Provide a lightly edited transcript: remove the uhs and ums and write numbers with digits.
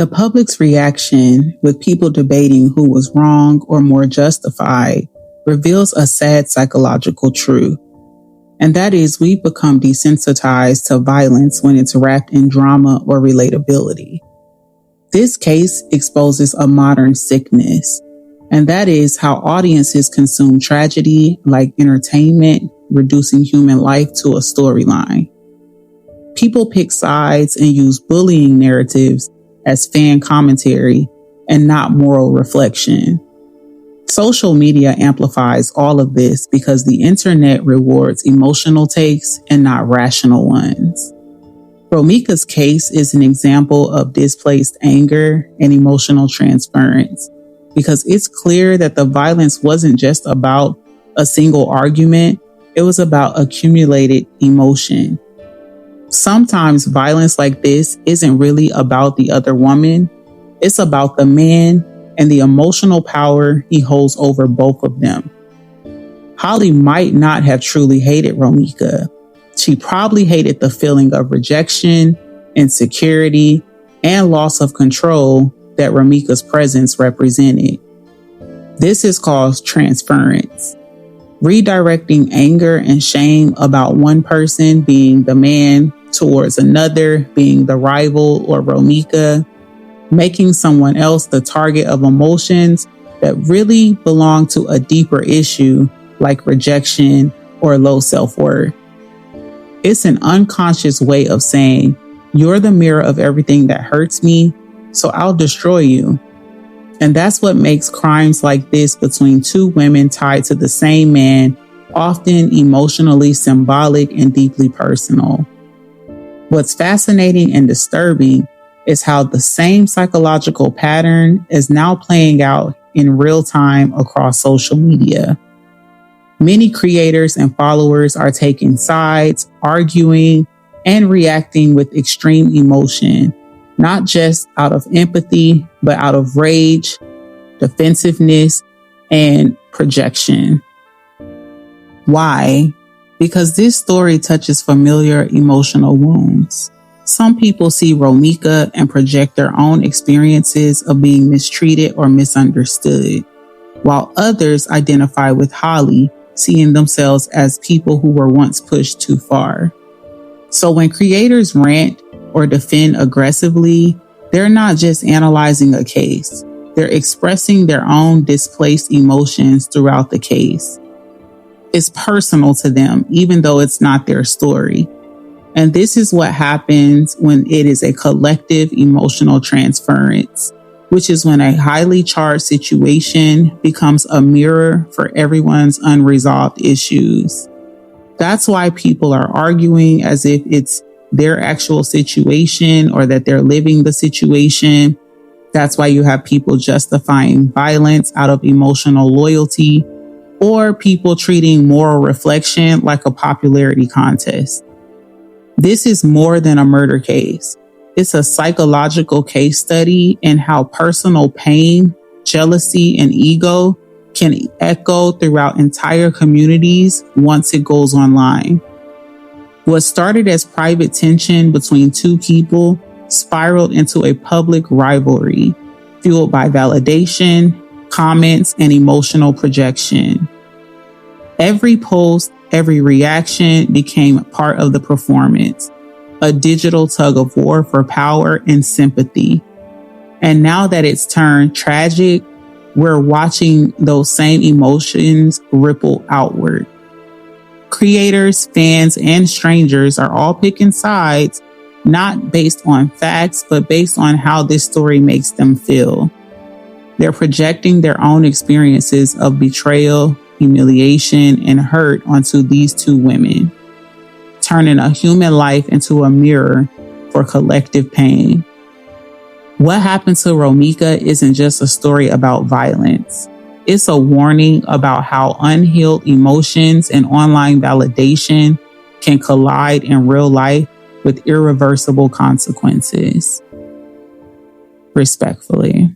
The public's reaction, with people debating who was wrong or more justified, reveals a sad psychological truth. And that is, we've become desensitized to violence when it's wrapped in drama or relatability. This case exposes a modern sickness, and that is how audiences consume tragedy like entertainment, reducing human life to a storyline. People pick sides and use bullying narratives as fan commentary and not moral reflection. Social media amplifies all of this because the internet rewards emotional takes and not rational ones. Romeca's case is an example of displaced anger and emotional transference because it's clear that the violence wasn't just about a single argument, it was about accumulated emotion. Sometimes violence like this isn't really about the other woman, it's about the man and the emotional power he holds over both of them. Holly might not have truly hated Romeca. She probably hated the feeling of rejection, insecurity, and loss of control that Romeca's presence represented. This is called transference. Redirecting anger and shame about one person being the man towards another being the rival or Romeca, making someone else the target of emotions that really belong to a deeper issue like rejection or low self-worth. It's an unconscious way of saying, you're the mirror of everything that hurts me, so I'll destroy you. And that's what makes crimes like this between two women tied to the same man often emotionally symbolic and deeply personal. What's fascinating and disturbing is how the same psychological pattern is now playing out in real time across social media. Many creators and followers are taking sides, arguing, and reacting with extreme emotion, not just out of empathy, but out of rage, defensiveness, and projection. Why? Because this story touches familiar emotional wounds. Some people see Romeca and project their own experiences of being mistreated or misunderstood, while others identify with Holly, seeing themselves as people who were once pushed too far. So when creators rant or defend aggressively, they're not just analyzing a case, they're expressing their own displaced emotions throughout the case. It's personal to them, even though it's not their story. And this is what happens when it is a collective emotional transference, which is when a highly charged situation becomes a mirror for everyone's unresolved issues. That's why people are arguing as if it's their actual situation or that they're living the situation. That's why you have people justifying violence out of emotional loyalty, or people treating moral reflection like a popularity contest. This is more than a murder case. It's a psychological case study in how personal pain, jealousy, and ego can echo throughout entire communities once it goes online. What started as private tension between two people spiraled into a public rivalry, fueled by validation, comments, and emotional projection. Every post, every reaction became part of the performance, a digital tug of war for power and sympathy. And now that it's turned tragic, we're watching those same emotions ripple outward. Creators, fans, and strangers are all picking sides, not based on facts, but based on how this story makes them feel. They're projecting their own experiences of betrayal, humiliation, and hurt onto these two women, turning a human life into a mirror for collective pain. What happened to Romeca isn't just a story about violence. It's a warning about how unhealed emotions and online validation can collide in real life with irreversible consequences. Respectfully.